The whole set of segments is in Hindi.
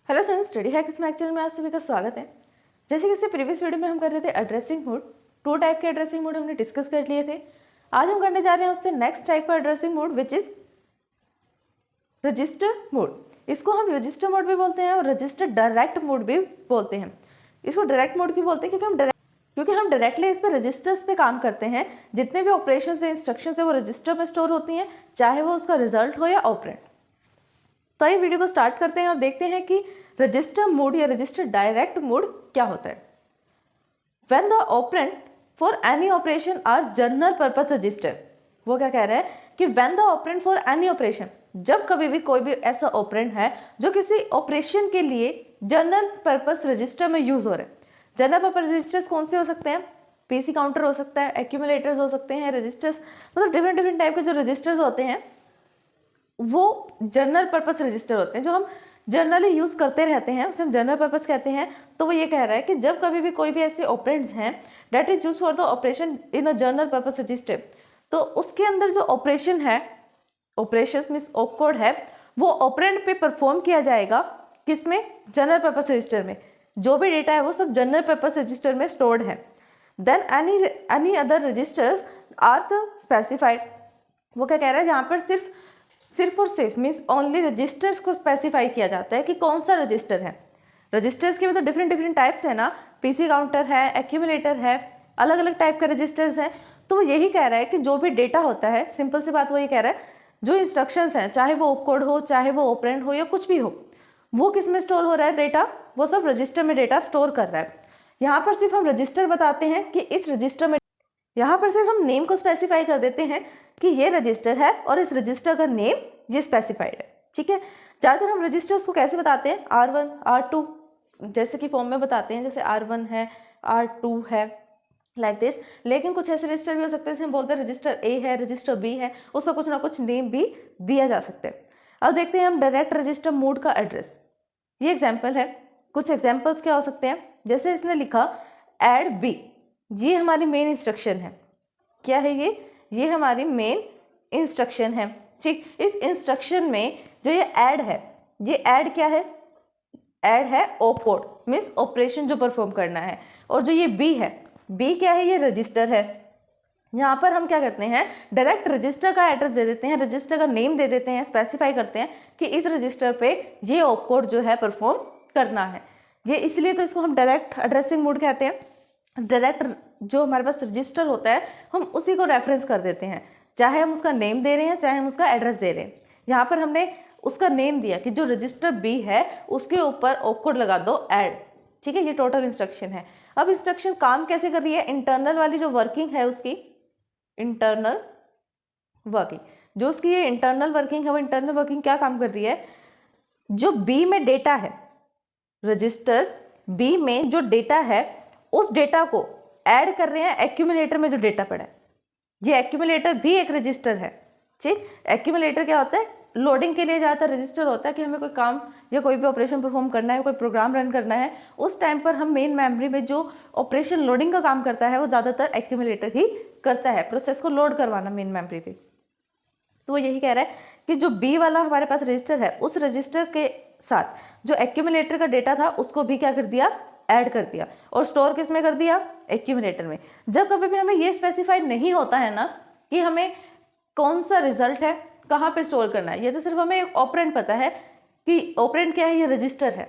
Hello students, study hack with mac channel में आप सभी का स्वागत है। जैसे कि इससे प्रीवियस वीडियो में हम कर रहे थे एड्रेसिंग मोड, 2 टाइप के एड्रेसिंग मोड हमने डिस्कस कर लिए थे। आज हम करने जा रहे हैं उससे नेक्स्ट टाइप का addressing mode which is register mode. इसको हम रजिस्टर मोड भी बोलते हैं और रजिस्टर डायरेक्ट मोड भी बोलते हैं। इसको डायरेक्ट मोड क्यों बोलते हैं? क्योंकि हम डायरेक्टली इस पर रजिस्टर्स पे काम करते हैं। जितने भी ऑपरेशन से इंस्ट्रक्शन है वो रजिस्टर में स्टोर होती हैं, चाहे वो उसका रिजल्ट हो या ऑपरेंड। तो ये वीडियो को स्टार्ट करते हैं और देखते हैं कि रजिस्टर मोड या रजिस्टर डायरेक्ट मोड क्या होता है। When the operand for any operation are general purpose register, वो क्या कह रहा है कि when the operand for any operation, जब कभी भी कोई भी ऐसा ऑपरेंड है जो किसी ऑपरेशन के लिए जनरल पर्पस रजिस्टर में यूज हो रहा है। जनरल पर्पस रजिस्टर्स कौन से हो सकते हैं? पीसी काउंटर हो सकता है, एक्यूमुलेटर्स हो सकते हैं, रजिस्टर्स, मतलब डिफरेंट टाइप के जो रजिस्टर्स होते हैं वो जनरल पर्पस रजिस्टर होते हैं, जो हम जनरली यूज़ करते रहते हैं, उसे हम जनरल पर्पस कहते हैं। तो वो ये कह रहा है कि जब कभी भी कोई भी ऐसे ऑपरेंड्स हैं that is use for the operation in a general purpose register, तो उसके अंदर जो ऑपरेशन है, ऑपरेशंस मींस ऑपकोड है, वो ऑपरेंड पे परफॉर्म किया जाएगा। किसमें? जनरल पर्पस रजिस्टर में। जो भी डेटा है वो सब जनरल पर्पस रजिस्टर में स्टोर्ड है। Then any other registers are the specified. वो क्या कह रहा है, जहाँ पर सिर्फ और सिर्फ मीन्स ओनली रजिस्टर्स को स्पेसिफाई किया जाता है कि कौन सा रजिस्टर है। रजिस्टर्स के भी तो डिफरेंट टाइप्स है ना, पीसी काउंटर है, एक्यूमुलेटर है, अलग अलग टाइप के रजिस्टर्स हैं। तो वो यही कह रहा है कि जो भी डेटा होता है, सिंपल सी बात वो ये कह रहा है, जो इंस्ट्रक्शंस हैं, चाहे वो ऑपकोड हो, चाहे वो ऑपरेंड हो या कुछ भी हो, वो किस में स्टोर हो रहा है डेटा? वो सब रजिस्टर में डेटा स्टोर कर रहा है। यहाँ पर सिर्फ हम रजिस्टर बताते हैं कि इस रजिस्टर में, यहाँ पर सिर्फ हम नेम को स्पेसिफाई कर देते हैं कि ये रजिस्टर है और इस रजिस्टर का नेम ये स्पेसिफाइड है। ठीक है, ज़्यादातर हम रजिस्टर्स को कैसे बताते हैं? R1, R2 जैसे कि फॉर्म में बताते हैं, जैसे R1 है, R2 है, लाइक दिस। लेकिन कुछ ऐसे रजिस्टर भी हो सकते हैं जैसे हम बोलते हैं रजिस्टर A है, रजिस्टर B है, उसका कुछ ना कुछ नेम भी दिया जा सकता है। अब देखते हैं हम डायरेक्ट रजिस्टर मोड का एड्रेस। ये एग्जाम्पल है, कुछ एग्जाम्पल्स क्या हो सकते हैं? जैसे इसने लिखा एड B, ये हमारी मेन इंस्ट्रक्शन है। क्या है ये हमारी मेन इंस्ट्रक्शन है। ठीक, इस इंस्ट्रक्शन में जो ये ऐड है, ये ऐड क्या है? ऐड है ऑपकोड मीन्स ऑपरेशन जो परफॉर्म करना है। और जो ये बी है, बी क्या है? ये रजिस्टर है। यहाँ पर हम क्या करते हैं, डायरेक्ट रजिस्टर का एड्रेस दे देते हैं, रजिस्टर का नेम दे देते हैं, स्पेसिफाई करते हैं कि इस रजिस्टर पे ये ऑपकोड जो है परफॉर्म करना है। ये इसलिए तो इसको हम डायरेक्ट एड्रेसिंग मोड कहते हैं। डायरेक्ट जो हमारे पास रजिस्टर होता है हम उसी को रेफरेंस कर देते हैं, चाहे हम उसका नेम दे रहे हैं, चाहे हम उसका एड्रेस दे रहे हैं। यहाँ पर हमने उसका नेम दिया कि जो रजिस्टर बी है उसके ऊपर ऑपकोड लगा दो ऐड। ठीक है, ये टोटल इंस्ट्रक्शन है। अब इंस्ट्रक्शन काम कैसे कर रही है? इंटरनल वाली जो वर्किंग है उसकी, इंटरनल वर्किंग, जो उसकी ये इंटरनल वर्किंग है, वो इंटरनल वर्किंग क्या काम कर रही है? जो बी में डेटा है, रजिस्टर बी में जो डेटा है उस डेटा को ऐड कर रहे हैं एक्यूमुलेटर में जो डेटा पड़ा है। ये एक्यूमुलेटर भी एक रजिस्टर है। ठीक, एक्यूमुलेटर क्या होता है? लोडिंग के लिए ज़्यादातर रजिस्टर होता है कि हमें कोई काम या कोई भी ऑपरेशन परफॉर्म करना है, कोई प्रोग्राम रन करना है, उस टाइम पर हम मेन मेमोरी में जो ऑपरेशन लोडिंग का काम करता है वो ज़्यादातर एक्यूमुलेटर ही करता है, प्रोसेस को लोड करवाना मेन मेमोरी पे। तो वो यही कह रहा है कि जो बी वाला हमारे पास रजिस्टर है, उस रजिस्टर के साथ जो एक्यूमुलेटर का डेटा था उसको भी क्या कर दिया? ऐड कर दिया। और स्टोर किस में कर दिया? एक्यूमुलेटर में। जब कभी भी हमें ये स्पेसिफाइड नहीं होता है ना कि हमें कौन सा रिजल्ट है, कहाँ पे स्टोर करना है, ये तो सिर्फ हमें एक ऑपरेंड पता है कि ऑपरेंड क्या है, ये रजिस्टर है।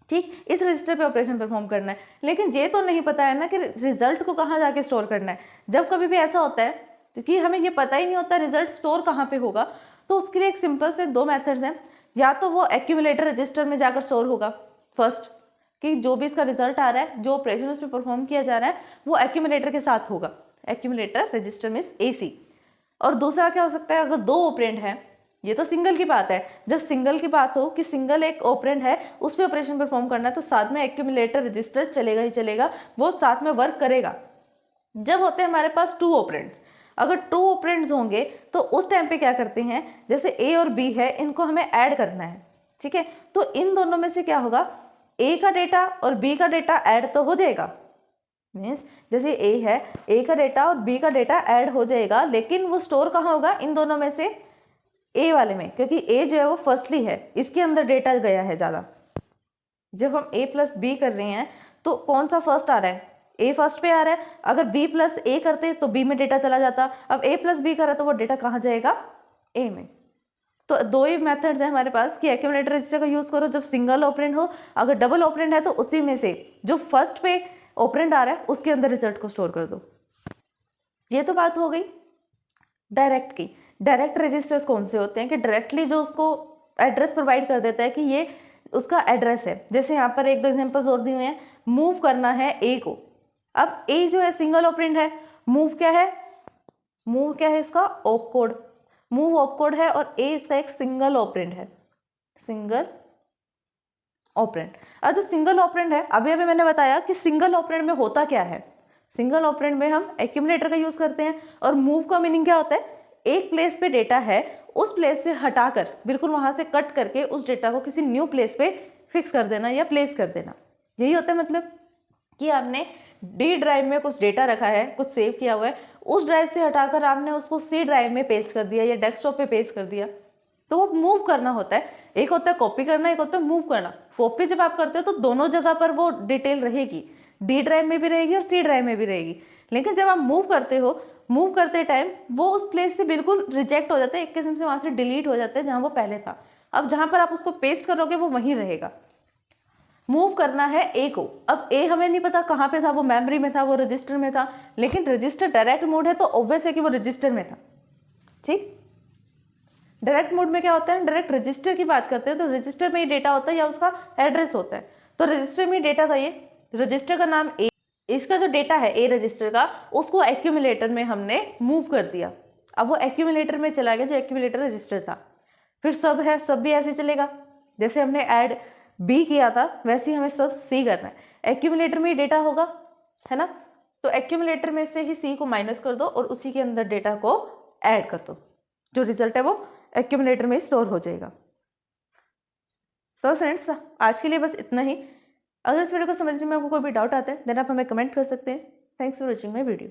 ठीक, इस रजिस्टर पे ऑपरेशन परफॉर्म करना है, लेकिन ये तो नहीं पता है ना कि रिजल्ट को कहाँ जाके स्टोर करना है। जब कभी भी ऐसा होता है क्योंकि हमें ये पता ही नहीं होता रिजल्ट स्टोर कहाँ पे होगा, तो उसके लिए एक सिंपल से 2 मेथड्स हैं। या तो वो एक्यूमुलेटर रजिस्टर में जाकर स्टोर होगा फर्स्ट, कि जो भी इसका रिजल्ट आ रहा है, जो ऑपरेशन उस पर परफॉर्म किया जा रहा है वो एक्यूमुलेटर के साथ होगा, एक्यूमुलेटर रजिस्टर मीन्स AC। और दूसरा क्या हो सकता है, अगर 2 ऑपरेंड है, ये तो सिंगल की बात है, जब सिंगल की बात हो कि सिंगल एक ऑपरेंड है उस पर ऑपरेशन परफॉर्म करना है, तो साथ में एक्यूमुलेटर रजिस्टर चलेगा ही चलेगा, वो साथ में वर्क करेगा। जब होते हैं हमारे पास 2 ऑपरेंड्स, अगर 2 ऑपरेंड्स होंगे तो उस टाइम पे क्या करते हैं, जैसे A और B है, इनको हमें ऐड करना है। ठीक है, तो इन दोनों में से क्या होगा, A का डेटा और B का डेटा ऐड तो हो जाएगा, मीन्स जैसे A है, A का डेटा और B का डेटा ऐड हो जाएगा, लेकिन वो स्टोर कहाँ होगा? इन दोनों में से A वाले में, क्योंकि A जो है वो फर्स्टली है, इसके अंदर डेटा गया है ज़्यादा। जब हम a प्लस बी कर रहे हैं तो कौन सा फर्स्ट आ रहा है, a फर्स्ट पे आ रहा है। अगर b प्लस a करते तो b में डेटा चला जाता, अब a प्लस बी कर रहा है तो वो डेटा कहाँ जाएगा, a में। तो दो ही मेथड्स हैं हमारे पास कि एक्यूमुलेटर रजिस्टर का यूज़ करो जब सिंगल ऑपरेंड हो, अगर डबल ऑपरेंड है तो उसी में से जो फर्स्ट पे ऑपरेंड आ रहा है उसके अंदर रिजल्ट को स्टोर कर दो। ये तो बात हो गई डायरेक्ट की। डायरेक्ट रजिस्टर्स कौन से होते हैं कि डायरेक्टली जो उसको एड्रेस प्रोवाइड कर देता है कि ये उसका एड्रेस है। जैसे यहाँ पर एक दो एग्जांपल्स और दिए हुए हैं, मूव करना है ए को। अब ए जो है सिंगल ऑपरेंड है, मूव क्या है, मूव क्या है इसका op code, move op code है, और ए इसका एक सिंगल ऑपरेंड है, सिंगल ऑपरेंड। अब जो सिंगल ऑपरेंड है, अभी अभी मैंने बताया कि सिंगल ऑपरेंड में होता क्या है। सिंगल ऑपरेंड में हम एक्यूमुलेटर का यूज करते हैं, और मूव का मीनिंग क्या होता है, एक प्लेस पे डेटा है उस प्लेस से हटाकर बिल्कुल वहां से कट करके उस डेटा को किसी न्यू प्लेस पे फिक्स कर देना या प्लेस कर देना। यही होता है मतलब कि आपने डी ड्राइव में कुछ डेटा रखा है, कुछ सेव किया हुआ है, उस ड्राइव से हटाकर आपने उसको सी ड्राइव में पेस्ट कर दिया या डेस्कटॉप पे पेस्ट कर दिया, तो वो मूव करना होता है। एक होता है कॉपी करना, एक होता है मूव करना। कॉपी जब आप करते हो तो दोनों जगह पर वो डिटेल रहेगी, डी ड्राइव में भी रहेगी और सी ड्राइव में भी रहेगी। लेकिन जब आप मूव करते हो, मूव करते टाइम वो उस प्लेस से बिल्कुल रिजेक्ट हो जाता है, एक किस्म से वहां से डिलीट हो जाता है जहां वो पहले था। अब जहां पर आप उसको पेस्ट करोगे वो वहीं रहेगा। मूव करना है ए को, अब ए हमें नहीं पता कहाँ पे था, वो मेमोरी में था, वो रजिस्टर में था, लेकिन रजिस्टर डायरेक्ट मोड है तो ऑब्वियस है कि वो रजिस्टर में था। ठीक, डायरेक्ट मोड में क्या होता है, डायरेक्ट रजिस्टर की बात करते हैं तो रजिस्टर में ही डेटा होता है या उसका एड्रेस होता है। तो रजिस्टर में ही डेटा था, ये रजिस्टर का नाम ए, इसका जो डेटा है ए रजिस्टर का, उसको एक्यूमुलेटर में हमने मूव कर दिया। अब वो एक्यूमुलेटर में चला गया जो एक्यूमुलेटर रजिस्टर था। फिर सब है, सब भी ऐसे चलेगा, जैसे हमने ऐड बी किया था वैसे ही हमें सब सी करना है। एक्यूमुलेटर में ही डेटा होगा, है ना, तो एक्यूमुलेटर में से ही सी को माइनस कर दो और उसी के अंदर डेटा को ऐड कर दो, जो रिजल्ट है वो एक्यूमुलेटर में स्टोर हो जाएगा। तो फ्रेंड्स आज के लिए बस इतना ही। अगर इस वीडियो को समझने में आपको कोई भी डाउट आता है देन आप हमें कमेंट कर सकते हैं। Thanks for watching my video.